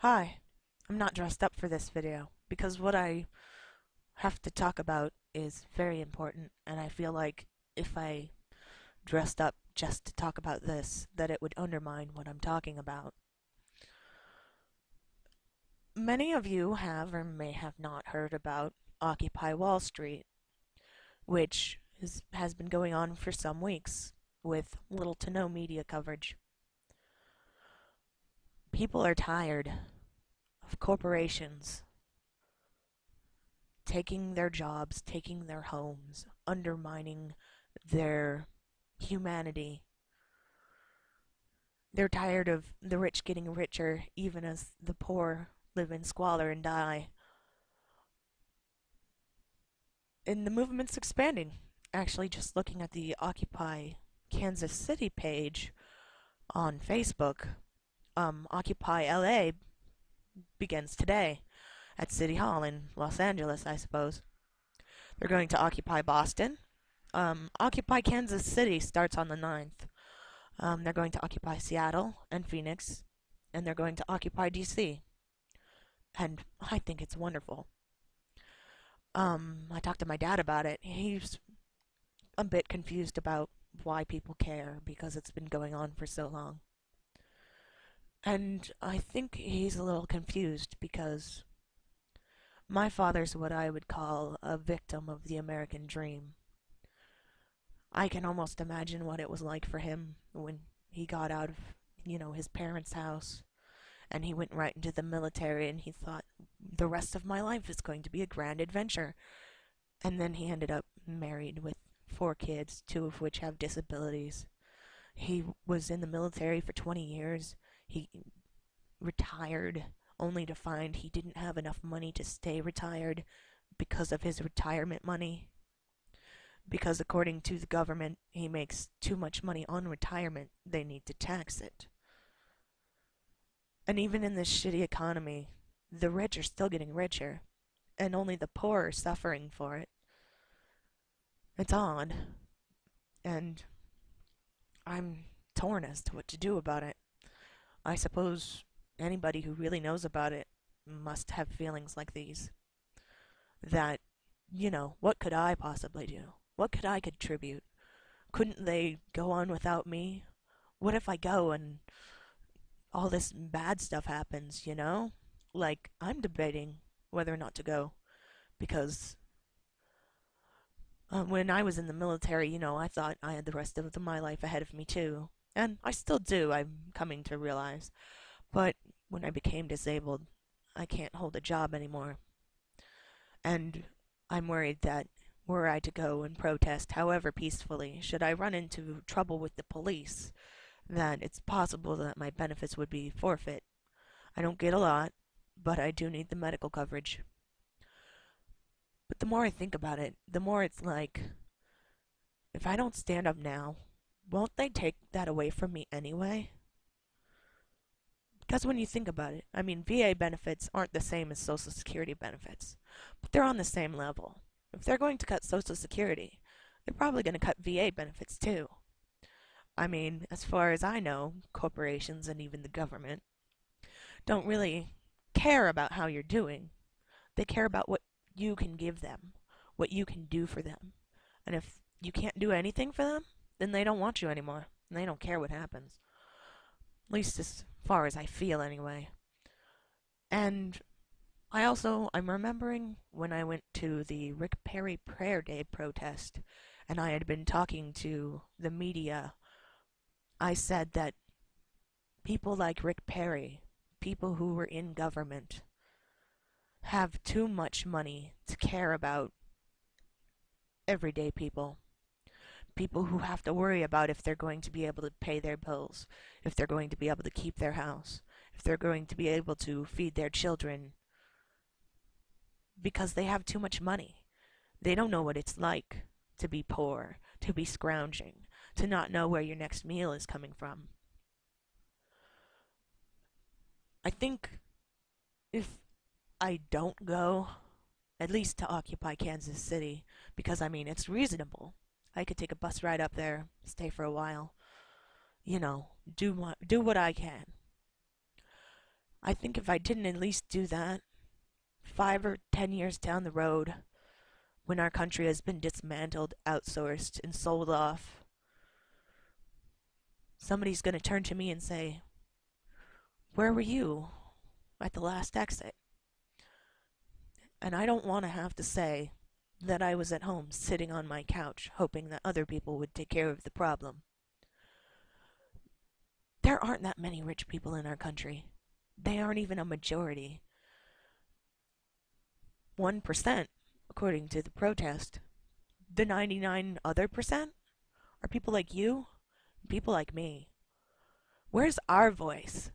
Hi, I'm not dressed up for this video because what I have to talk about is very important, and I feel like if I dressed up just to talk about this, that it would undermine what I'm talking about. Many of you have or may have not heard about Occupy Wall Street, which has been going on for some weeks with little to no media coverage. People are tired of corporations taking their jobs, taking their homes, undermining their humanity. They're tired of the rich getting richer, even as the poor live in squalor and die. And the movement's expanding. Actually, just looking at the Occupy Kansas City page on Facebook, Occupy LA begins today at City Hall in Los Angeles, I suppose. They're going to occupy Boston. Occupy Kansas City starts on the 9th. They're going to occupy Seattle and Phoenix, and they're going to occupy DC. And I think it's wonderful. I talked to my dad about it. He's a bit confused about why people care because it's been going on for so long. And I think he's a little confused because my father's what I would call a victim of the American dream. I can almost imagine what it was like for him when he got out of, his parents' house and he went right into the military and he thought the rest of my life is going to be a grand adventure. And then he ended up married with 4 kids, 2 of which have disabilities. He was in the military for 20 years. He retired only to find he didn't have enough money to stay retired because of his retirement money. Because according to the government, he makes too much money on retirement, they need to tax it. And even in this shitty economy, the rich are still getting richer, and only the poor are suffering for it. It's odd, and I'm torn as to what to do about it. I suppose anybody who really knows about it must have feelings like these. That, what could I possibly do? What could I contribute? Couldn't they go on without me? What if I go and all this bad stuff happens? Like, I'm debating whether or not to go because when I was in the military, I thought I had the rest of my life ahead of me too. And I still do, I'm coming to realize. But when I became disabled, I can't hold a job anymore. And I'm worried that were I to go and protest, however peacefully, should I run into trouble with the police, that it's possible that my benefits would be forfeit. I don't get a lot, but I do need the medical coverage. But the more I think about it, the more it's like, if I don't stand up now, won't they take that away from me anyway? Because when you think about it, I mean, VA benefits aren't the same as Social Security benefits, but they're on the same level. If they're going to cut Social Security, they're probably going to cut VA benefits too. I mean, as far as I know, corporations and even the government don't really care about how you're doing. They care about what you can give them, what you can do for them. And if you can't do anything for them, then they don't want you anymore. And they don't care what happens. At least as far as I feel anyway. And I'm remembering when I went to the Rick Perry Prayer Day protest and I had been talking to the media. I said that people like Rick Perry, people who were in government, have too much money to care about everyday people. People who have to worry about if they're going to be able to pay their bills, if they're going to be able to keep their house, if they're going to be able to feed their children, because they have too much money. They don't know what it's like to be poor, to be scrounging, to not know where your next meal is coming from. I think if I don't go, at least to occupy Kansas City, because I mean, it's reasonable. I could take a bus ride up there, stay for a while, do what I can. I think if I didn't at least do that, 5 or 10 years down the road, when our country has been dismantled, outsourced, and sold off, somebody's going to turn to me and say, "Where were you at the last exit?" And I don't want to have to say that I was at home sitting on my couch hoping that other people would take care of the problem. There aren't that many rich people in our country. They aren't even a majority. 1%, according to the protest. The 99 other percent are people like you, people like me. Where's our voice?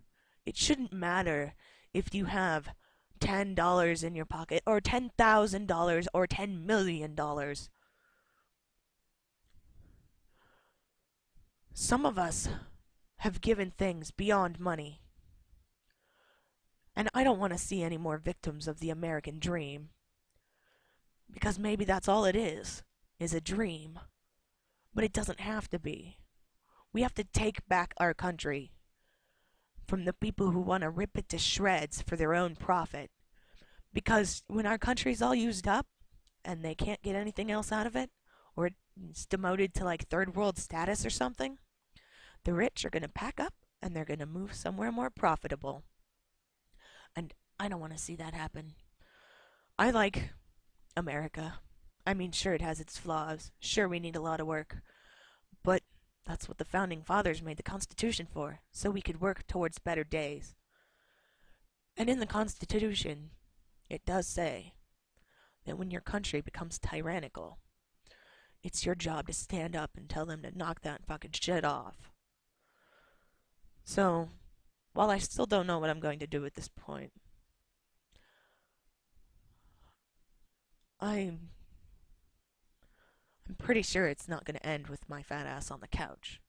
It shouldn't matter if you have $10 in your pocket or $10,000 or $10 million. Some of us have given things beyond money, and I don't want to see any more victims of the American dream, because maybe that's all it is a dream. But it doesn't have to be. We have to take back our country from the people who want to rip it to shreds for their own profit. Because when our country's all used up and they can't get anything else out of it, or it's demoted to like third world status or something, the rich are going to pack up and they're going to move somewhere more profitable. And I don't want to see that happen. I like America. I mean, sure, it has its flaws. Sure, we need a lot of work. But that's what the founding fathers made the Constitution for, so we could work towards better days. And in the Constitution, it does say that when your country becomes tyrannical, it's your job to stand up and tell them to knock that fucking shit off. So, while I still don't know what I'm going to do at this point, I'm pretty sure it's not going to end with my fat ass on the couch.